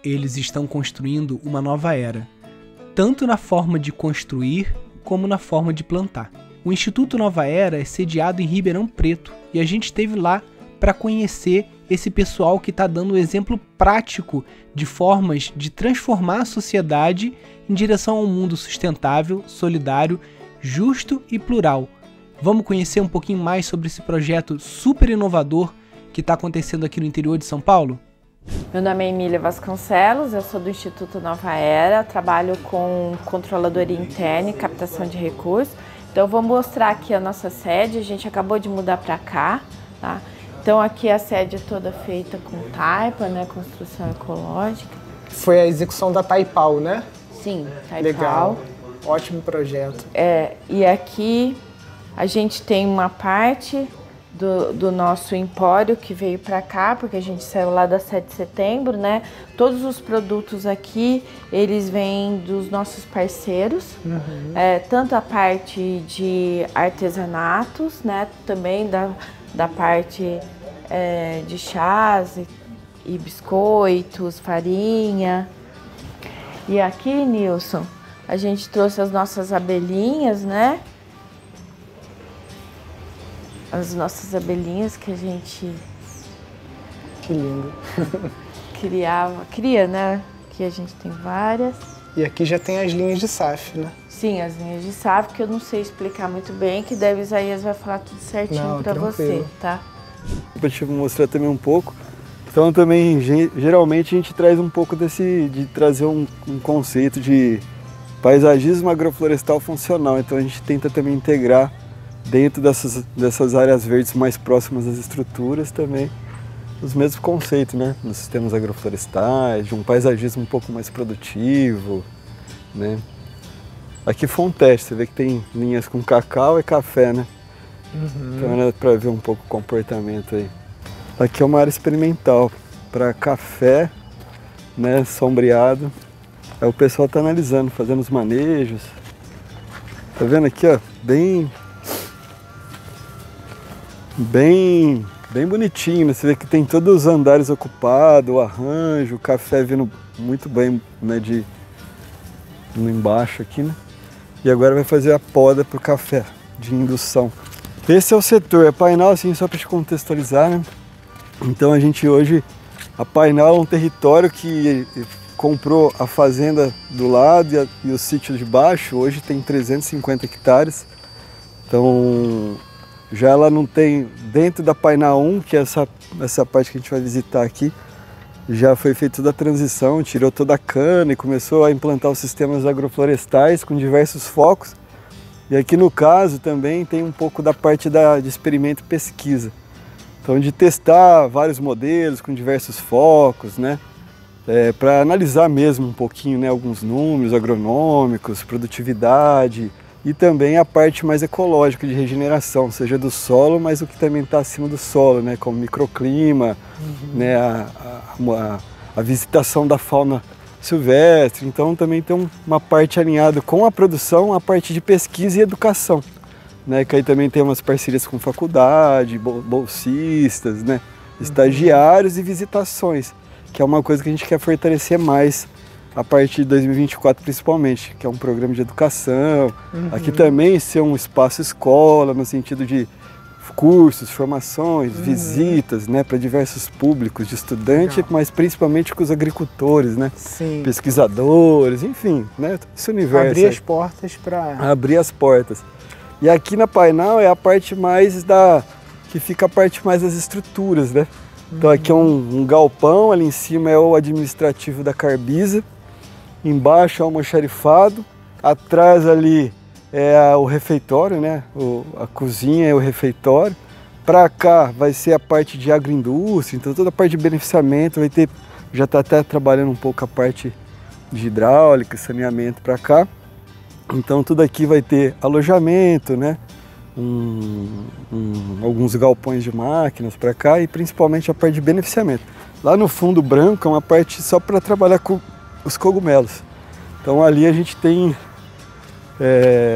eles estão construindo uma nova era, tanto na forma de construir como na forma de plantar. O Instituto Nova Era é sediado em Ribeirão Preto e a gente esteve lá para conhecer esse pessoal que está dando um exemplo prático de formas de transformar a sociedade em direção a um mundo sustentável, solidário, justo e plural. Vamos conhecer um pouquinho mais sobre esse projeto super inovador que está acontecendo aqui no interior de São Paulo? Meu nome é Emília Vasconcelos, eu sou do Instituto Nova Era, trabalho com controladoria interna e captação de recursos. Então eu vou mostrar aqui a nossa sede, a gente acabou de mudar para cá, tá? Então aqui a sede é toda feita com taipa, né, construção ecológica. Foi a execução da Taipau, né? Sim, Taipau. Legal, ótimo projeto. E aqui a gente tem uma parte do nosso empório que veio para cá, porque a gente saiu lá da 7 de setembro, né? Todos os produtos aqui, eles vêm dos nossos parceiros, tanto a parte de artesanatos, né? Também da parte de chás e biscoitos, farinha. E aqui, Nilson, a gente trouxe as nossas abelhinhas, né? As nossas abelhinhas que a gente... Que lindo. Cria, né? Aqui a gente tem várias. E aqui já tem as linhas de SAF, né? Sim, as linhas de SAF, que eu não sei explicar muito bem, que deve Isaías vai falar tudo certinho para você, tá? Para te mostrar também um pouco. Então também, geralmente a gente traz um pouco de trazer um conceito de paisagismo agroflorestal funcional. Então a gente tenta também integrar dentro dessas áreas verdes mais próximas às estruturas também os mesmos conceitos, né? Nos sistemas agroflorestais, de um paisagismo um pouco mais produtivo, né? Aqui foi um teste, você vê que tem linhas com cacau e café, né? Então era para ver um pouco o comportamento aí. Aqui é uma área experimental para café, né? Sombreado. Aí o pessoal está analisando, fazendo os manejos. Tá vendo aqui, ó? Bem bonitinho, né? Você vê que tem todos os andares ocupados, o arranjo, o café vindo muito bem, né, no embaixo aqui, né? E agora vai fazer a poda para o café de indução. Esse é o setor, é Painal, assim, só para te contextualizar, né? Então a gente hoje, a Painal é um território que comprou a fazenda do lado e o sítio de baixo, hoje tem 350 hectares. Então já ela não tem, dentro da Painal 1, que é essa parte que a gente vai visitar aqui, já foi feita toda a transição, tirou toda a cana e começou a implantar os sistemas agroflorestais com diversos focos. E aqui no caso também tem um pouco da parte de experimento e pesquisa. Então de testar vários modelos com diversos focos, né? Para analisar mesmo um pouquinho, né, alguns números agronômicos, produtividade, e também a parte mais ecológica de regeneração, seja do solo, mas o que também está acima do solo, né, como microclima, né, a visitação da fauna silvestre. Então também tem uma parte alinhada com a produção, a parte de pesquisa e educação, né, que aí também tem umas parcerias com faculdade, bolsistas, né, estagiários e visitações, que é uma coisa que a gente quer fortalecer mais a partir de 2024 principalmente, que é um programa de educação. Aqui também ser um espaço escola, no sentido de cursos, formações, visitas, né, para diversos públicos de estudantes, mas principalmente com os agricultores, né, pesquisadores, enfim, né, esse universo. Abrir as portas para... Abrir as portas. E aqui na Painal é a parte mais que fica a parte mais das estruturas, né. Então aqui é um galpão, ali em cima é o administrativo da Carbisa, embaixo é o almoxarifado, atrás ali é o refeitório, né? A cozinha é o refeitório. Para cá vai ser a parte de agroindústria, então toda a parte de beneficiamento vai ter, já está até trabalhando um pouco a parte de hidráulica, saneamento para cá. Então tudo aqui vai ter alojamento, né? Alguns galpões de máquinas para cá e principalmente a parte de beneficiamento. Lá no fundo branco é uma parte só para trabalhar com os cogumelos. Então ali a gente tem...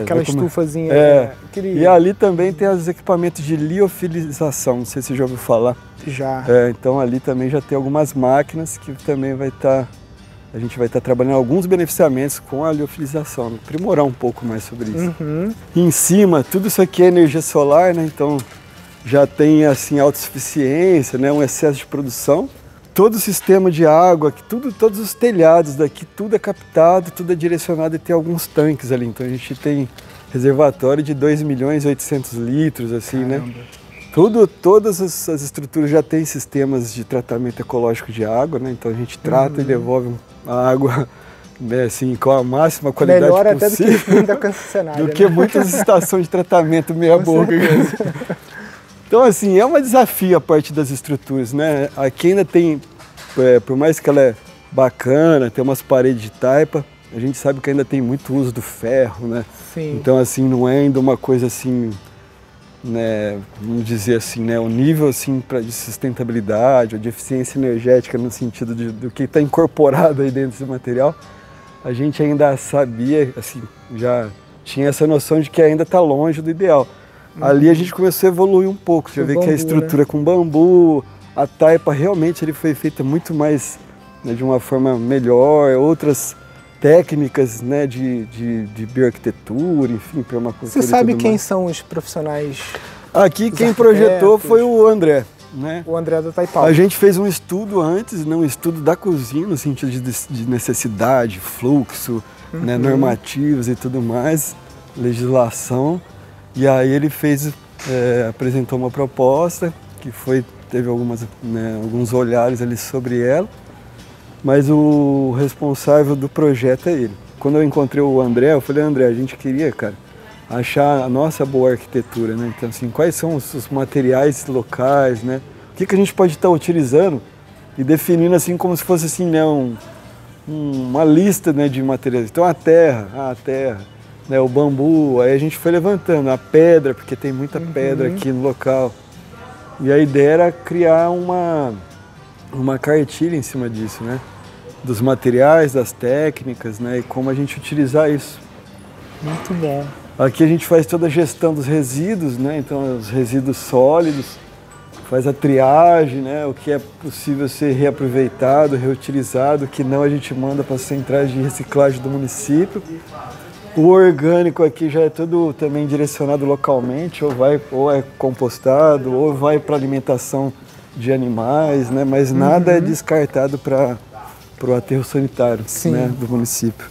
aquela estufazinha. E ali também tem os equipamentos de liofilização, não sei se você já ouviu falar. Já. Então ali também já tem algumas máquinas que também vai estar a gente vai estar trabalhando alguns beneficiamentos com a liofilização, né? Aprimorar um pouco mais sobre isso. E em cima, tudo isso aqui é energia solar, né? Então já tem assim autossuficiência, né? Um excesso de produção. Todo o sistema de água, todos os telhados daqui, tudo é captado, tudo é direcionado e tem alguns tanques ali. Então a gente tem reservatório de 2.800.000 litros, assim, né? Todas as estruturas já têm sistemas de tratamento ecológico de água, né? Então a gente trata e devolve a água, né, assim, com a máxima qualidade melhor possível. Até do que da concessionária, do que muitas estações de tratamento meia boca. Então, assim, é um desafio a parte das estruturas, né? Aqui ainda tem, por mais que ela é bacana, tem umas paredes de taipa, a gente sabe que ainda tem muito uso do ferro, né? Sim. Então, assim, não é ainda uma coisa assim, né, vamos dizer assim, né, o nível assim de sustentabilidade ou de eficiência energética no sentido do que está incorporado aí dentro desse material, a gente ainda sabia, assim, já tinha essa noção de que ainda está longe do ideal. Ali a gente começou a evoluir um pouco, já vê que a estrutura, né, com bambu, a taipa realmente ele foi feita muito mais, né, de uma forma melhor, outras técnicas, né, de bioarquitetura, enfim, permacultura. Você sabe quem são os profissionais? Aqui quem projetou foi o André, né? O André do Taipau. A gente fez um estudo antes, né, um estudo da cozinha, no sentido de necessidade, fluxo, né, normativos e tudo mais, legislação. E aí ele apresentou uma proposta que teve alguns olhares ali sobre ela. Mas o responsável do projeto é ele. Quando eu encontrei o André, eu falei, André, a gente queria, cara, achar a nossa boa arquitetura, né? Então, assim, quais são os materiais locais, né? O que a gente pode estar utilizando e definindo, assim, como se fosse, assim, né, uma lista, né, de materiais. Então, a terra, né, o bambu, aí a gente foi levantando, a pedra, porque tem muita pedra aqui no local. E a ideia era criar uma cartilha em cima disso, né? Dos materiais, das técnicas, né? E como a gente utilizar isso. Muito bom. Aqui a gente faz toda a gestão dos resíduos, né? Então, os resíduos sólidos, faz a triagem, né? O que é possível ser reaproveitado, reutilizado, o que não a gente manda para as centrais de reciclagem do município. O orgânico aqui já é tudo também direcionado localmente, ou é compostado, ou vai para alimentação de animais, né? Mas nada é descartado para o aterro sanitário, né, do município.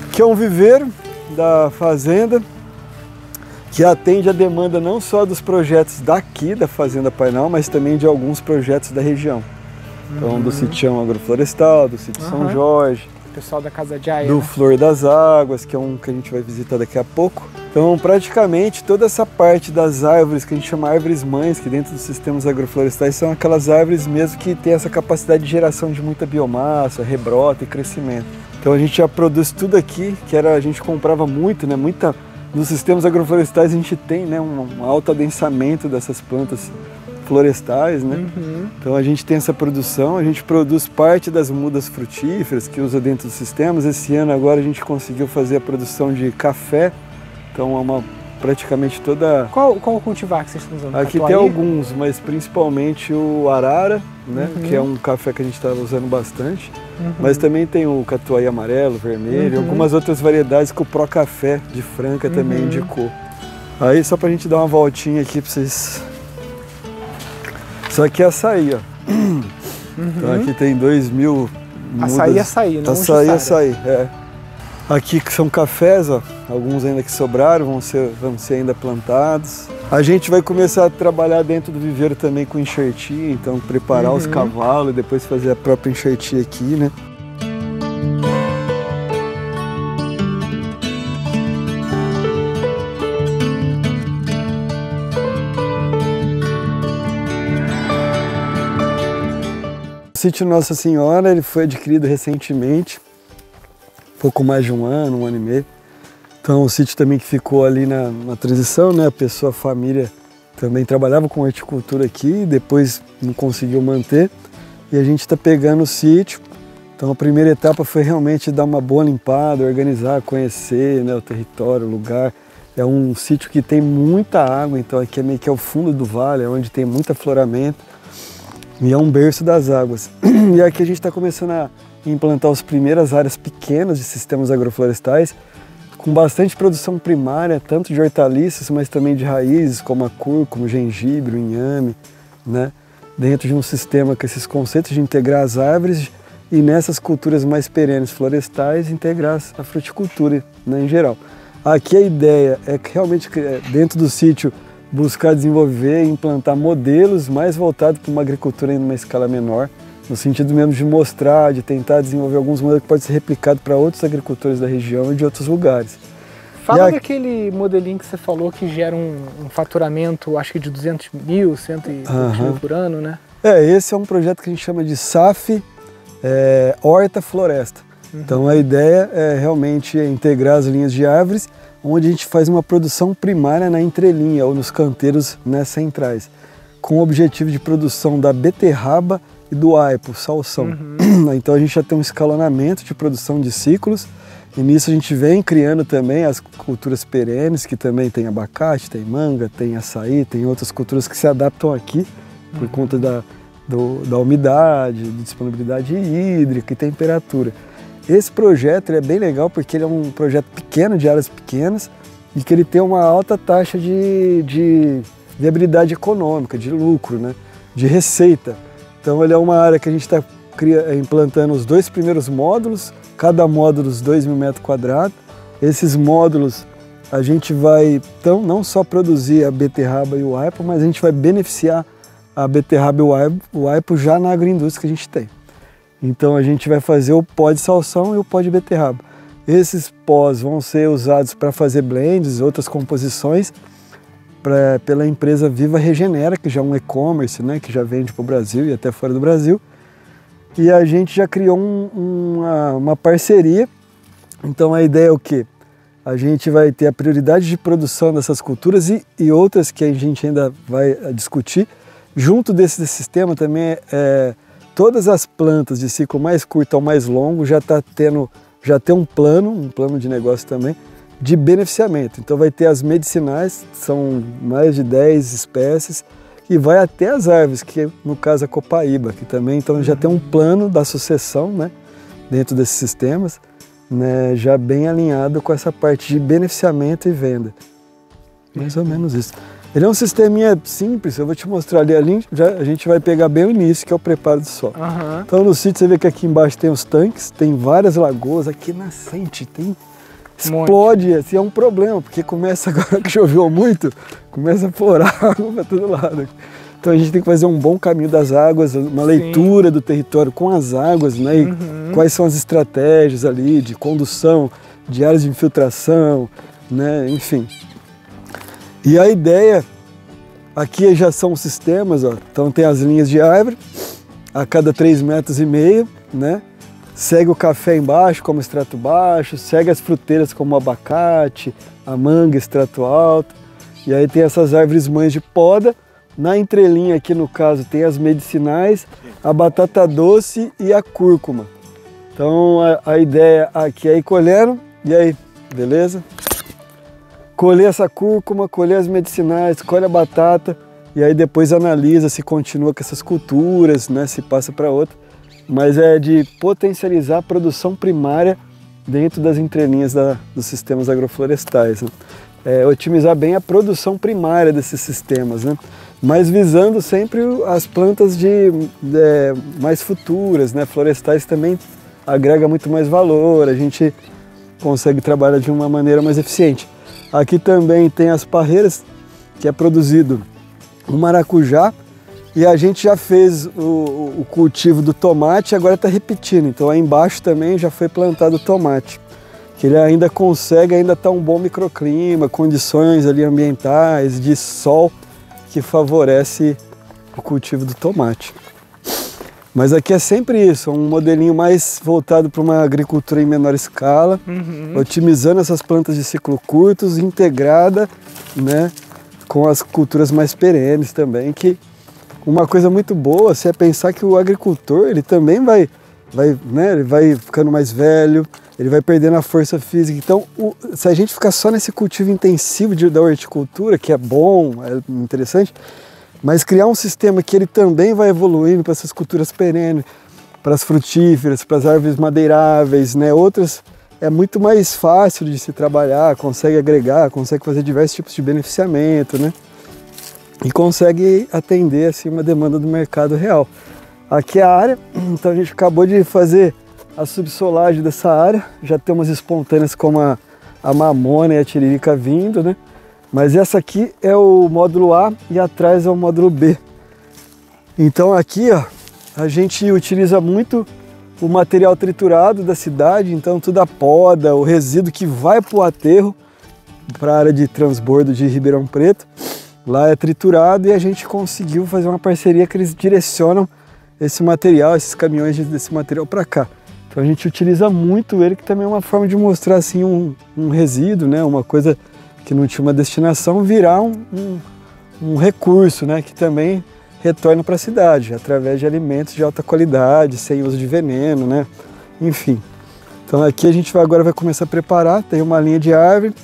Aqui é um viveiro da fazenda que atende a demanda não só dos projetos daqui da Fazenda Painal, mas também de alguns projetos da região. Então, do Sitião Agroflorestal, do Sítio São Jorge, o pessoal da Casa de Aia, do Flor das Águas, que é um que a gente vai visitar daqui a pouco. Então, praticamente toda essa parte das árvores, que a gente chama árvores mães, que dentro dos sistemas agroflorestais são aquelas árvores mesmo que têm essa capacidade de geração de muita biomassa, rebrota e crescimento. Então a gente já produz tudo aqui, a gente comprava muito, né? Nos sistemas agroflorestais a gente tem, né, um alto adensamento dessas plantas florestais, né? Então a gente tem essa produção, a gente produz parte das mudas frutíferas que usa dentro dos sistemas. Esse ano agora a gente conseguiu fazer a produção de café, então é praticamente toda... Qual cultivar que vocês estão usando? Aqui tem alguns, mas principalmente o arara, né? Que é um café que a gente está usando bastante. Mas também tem o catuai amarelo, vermelho, e algumas outras variedades que o Pro Café de Franca também indicou. Aí só pra gente dar uma voltinha aqui pra vocês... Isso aqui é açaí, ó. Então aqui tem 2.000 mudas. Açaí, não açaí, é. Aqui que são cafés, ó. Alguns ainda que sobraram vão ser ainda plantados. A gente vai começar a trabalhar dentro do viveiro também com enxertia, então preparar os cavalos e depois fazer a própria enxertia aqui, né? O sítio Nossa Senhora, ele foi adquirido recentemente, pouco mais de um ano e meio. Então o sítio também que ficou ali na transição, né? A família também trabalhava com horticultura aqui, depois não conseguiu manter. E a gente está pegando o sítio Então a primeira etapa foi realmente dar uma boa limpada, organizar, conhecer, né, o território, o lugar. É um sítio que tem muita água, então aqui é meio que é o fundo do vale, é onde tem muito afloramento e é um berço das águas. E aqui a gente está começando a implantar as primeiras áreas pequenas de sistemas agroflorestais, com bastante produção primária, tanto de hortaliças, mas também de raízes, como a cúrcuma, o gengibre, o inhame, né? Dentro de um sistema com esses conceitos de integrar as árvores e nessas culturas mais perenes florestais, integrar a fruticultura, né, em geral. Aqui a ideia é que realmente, dentro do sítio, buscar desenvolver e implantar modelos mais voltados para uma agricultura em uma escala menor, no sentido mesmo de mostrar, de tentar desenvolver alguns modelos que podem ser replicados para outros agricultores da região e de outros lugares. Fala daquele modelinho que você falou que gera um faturamento, acho que de 200 mil, 120 mil por ano, né? Esse é um projeto que a gente chama de SAF, Horta Floresta. Então a ideia é realmente integrar as linhas de árvores, onde a gente faz uma produção primária na entrelinha ou nos canteiros, né, centrais, com o objetivo de produção da beterraba e do aipo, salsão. Então a gente já tem um escalonamento de produção de ciclos, e nisso a gente vem criando também as culturas perenes, que também tem abacate, tem manga, tem açaí, tem outras culturas que se adaptam aqui por conta da umidade, de disponibilidade hídrica e temperatura. Esse projeto é bem legal porque ele é um projeto pequeno, de áreas pequenas, e que ele tem uma alta taxa de viabilidade econômica, de lucro, né, de receita. Então ele é uma área que a gente está implantando os 2 primeiros módulos, cada módulo 2.000 metros quadrados. Esses módulos a gente vai então, não só produzir a beterraba e o aipo, mas a gente vai beneficiar a beterraba e o aipo já na agroindústria que a gente tem. Então a gente vai fazer o pó de salsão e o pó de beterraba. Esses pós vão ser usados para fazer blends, outras composições, pela empresa Viva Regenera, que já é um e-commerce, né, que já vende para o Brasil e até fora do Brasil. E a gente já criou uma parceria. Então a ideia é o quê? A gente vai ter a prioridade de produção dessas culturas e outras que a gente ainda vai discutir. Junto desse sistema também, todas as plantas de ciclo mais curto ao mais longo já tem um plano de negócio também, de beneficiamento. Então vai ter as medicinais, são mais de 10 espécies, e vai até as árvores, que no caso a copaíba, que também então já tem um plano da sucessão, né, dentro desses sistemas, né, já bem alinhado com essa parte de beneficiamento e venda. Mais ou menos isso. Ele é um sisteminha simples, eu vou te mostrar ali, a gente vai pegar bem o início, que é o preparo do solo. Então no sítio você vê que aqui embaixo tem os tanques, tem várias lagoas, aqui nascente tem... Explode, assim, é um problema, porque começa agora que choveu muito, começa a florar água para todo lado. Então a gente tem que fazer um bom caminho das águas, uma leitura do território com as águas, né? E quais são as estratégias ali de condução, de áreas de infiltração, né? Enfim. E a ideia, aqui já são sistemas, ó. Então tem as linhas de árvore, a cada 3,5 metros, né? Segue o café embaixo como extrato baixo, segue as fruteiras como o abacate, a manga extrato alto. E aí tem essas árvores mães de poda. Na entrelinha aqui no caso tem as medicinais, a batata doce e a cúrcuma. Então a ideia aqui é ir colhendo, e aí, beleza? Colher essa cúrcuma, colher as medicinais, colhe a batata, e aí depois analisa se continua com essas culturas, né, se passa para outra. Mas é de potencializar a produção primária dentro das entrelinhas dos sistemas agroflorestais, né? Otimizar bem a produção primária desses sistemas, né? Mas visando sempre as plantas mais futuras, né? Florestais também agrega muito mais valor, a gente consegue trabalhar de uma maneira mais eficiente. Aqui também tem as parreiras, que é produzido o maracujá, e a gente já fez o cultivo do tomate, agora está repetindo. Então aí embaixo também já foi plantado o tomate, que ele ainda consegue, ainda está um bom microclima, condições ali ambientais, de sol, que favorece o cultivo do tomate. Mas aqui é sempre isso, um modelinho mais voltado para uma agricultura em menor escala, otimizando essas plantas de ciclo curtos, integrada, né, com as culturas mais perenes também, que uma coisa muito boa, se é pensar que o agricultor ele também vai né, ele vai ficando mais velho, ele vai perdendo a força física. Então, se a gente ficar só nesse cultivo intensivo da horticultura, que é bom, é interessante, mas criar um sistema que ele também vai evoluindo para essas culturas perenes, para as frutíferas, para as árvores madeiráveis, né, outras, é muito mais fácil de se trabalhar, consegue agregar, consegue fazer diversos tipos de beneficiamento, né, e consegue atender assim, uma demanda do mercado real. Aqui é a área, então a gente acabou de fazer a subsolagem dessa área, já tem umas espontâneas como a mamona e a tiririca vindo, né? Mas essa aqui é o módulo A e atrás é o módulo B. Então aqui, ó, a gente utiliza muito o material triturado da cidade, então toda a poda, o resíduo que vai para o aterro, para a área de transbordo de Ribeirão Preto, lá é triturado e a gente conseguiu fazer uma parceria que eles direcionam esse material, esses caminhões desse material para cá. Então a gente utiliza muito ele, que também é uma forma de mostrar assim um resíduo, né, uma coisa que não tinha uma destinação, virar um recurso, né, que também retorna para a cidade, através de alimentos de alta qualidade, sem uso de veneno, né, enfim. Então aqui a gente agora vai começar a preparar, tem uma linha de árvore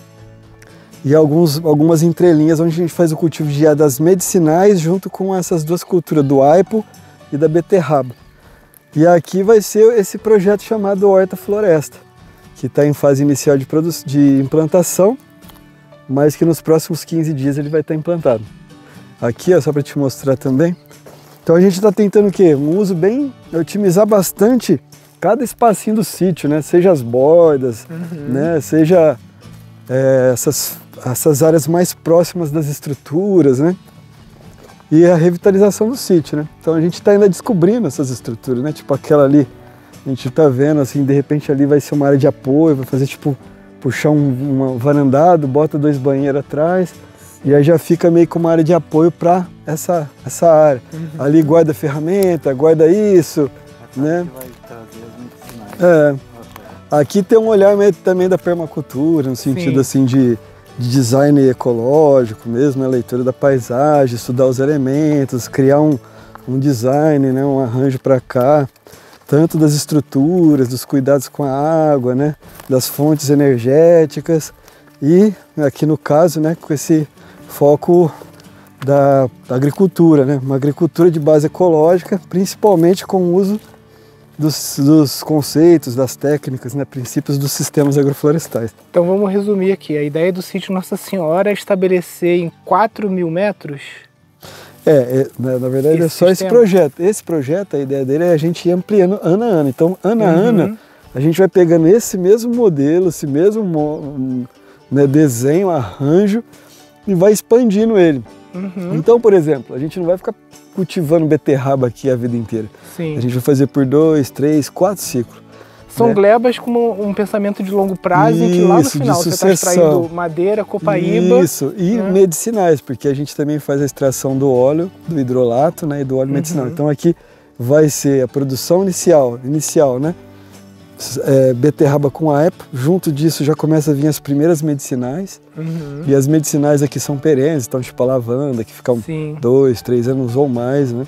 e algumas entrelinhas onde a gente faz o cultivo das medicinais junto com essas duas culturas, do aipo e da beterraba. E aqui vai ser esse projeto chamado Horta Floresta, que está em fase inicial de implantação, mas que nos próximos 15 dias ele vai estar implantado. Aqui, ó, só para te mostrar também. Então a gente está tentando o quê? Um uso bem, otimizar bastante cada espacinho do sítio, né? Seja as bordas, né? Seja essas áreas mais próximas das estruturas, né? E a revitalização do sítio, né? Então a gente está ainda descobrindo essas estruturas, né? Tipo aquela ali, a gente está vendo assim, de repente ali vai ser uma área de apoio, vai fazer tipo, puxar um varandado, bota 2 banheiros atrás, e aí já fica meio com uma área de apoio para essa área. Ali guarda ferramenta, guarda isso, né? Aqui tem um olhar meio também da permacultura, no sentido assim de design ecológico mesmo, a leitura da paisagem, estudar os elementos, criar um design, né, um arranjo para cá, tanto das estruturas, dos cuidados com a água, né, das fontes energéticas e aqui no caso, né, com esse foco da agricultura, né, uma agricultura de base ecológica, principalmente com o uso dos conceitos, das técnicas, né, princípios dos sistemas agroflorestais. Então vamos resumir aqui. A ideia do sítio Nossa Senhora é estabelecer em 4.000 metros? Na verdade é só esse projeto. Esse projeto, a ideia dele é a gente ir ampliando ano a ano. Então, ano a ano, a gente vai pegando esse mesmo modelo, esse mesmo desenho, arranjo, e vai expandindo ele. Então, por exemplo, a gente não vai ficar cultivando beterraba aqui a vida inteira. Sim. A gente vai fazer por 2, 3, 4 ciclos. São glebas com um pensamento de longo prazo, em que lá no final você está extraindo madeira, copaíba. Isso, e medicinais, porque a gente também faz a extração do óleo, do hidrolato, né, e do óleo medicinal. Então aqui vai ser a produção inicial, né? Beterraba com aipo, junto disso já começa a vir as primeiras medicinais, e as medicinais aqui são perenes, então tipo a lavanda, que ficam 2, 3 anos ou mais, né?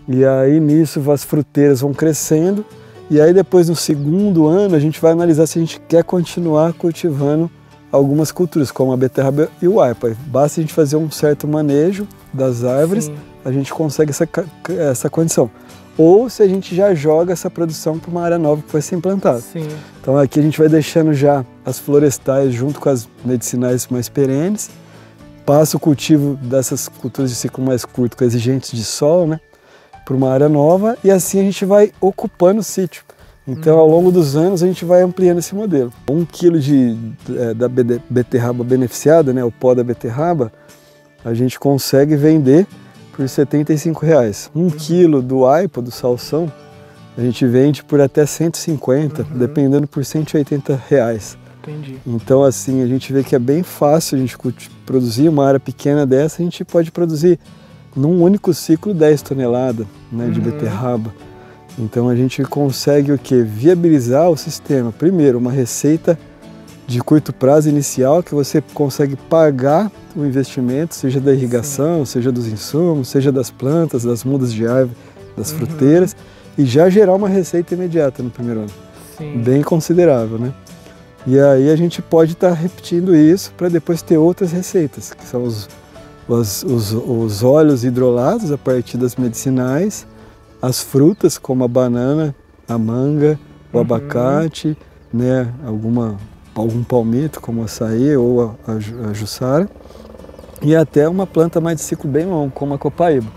E aí nisso as fruteiras vão crescendo, e aí depois no segundo ano a gente vai analisar se a gente quer continuar cultivando algumas culturas, como a beterraba e o aipo. Basta a gente fazer um certo manejo das árvores, a gente consegue essa condição. Ou se a gente já joga essa produção para uma área nova que vai ser implantada. Então aqui a gente vai deixando já as florestais junto com as medicinais mais perenes, passa o cultivo dessas culturas de ciclo mais curto, com exigentes de sol, né, para uma área nova, e assim a gente vai ocupando o sítio. Então ao longo dos anos a gente vai ampliando esse modelo. 1 quilo da beterraba beneficiada, né, o pó da beterraba, a gente consegue vender por R$ 75,00. 1 quilo do aipo, do salsão, a gente vende por até 150, dependendo por R$ 180,00. Entendi. Então assim, a gente vê que é bem fácil a gente produzir uma área pequena dessa, a gente pode produzir num único ciclo 10 toneladas, né, de beterraba. Então a gente consegue o quê? Viabilizar o sistema. Primeiro, uma receita de curto prazo inicial, que você consegue pagar o investimento, seja da irrigação, seja dos insumos, seja das plantas, das mudas de árvore, das fruteiras, e já gerar uma receita imediata no primeiro ano. Sim. Bem considerável, né? E aí a gente pode estar repetindo isso para depois ter outras receitas, que são os óleos hidrolados a partir das medicinais, as frutas como a banana, a manga, o abacate, né? Algum palmito como o açaí ou a jussara, e até uma planta mais de ciclo bem longo, como a copaíba.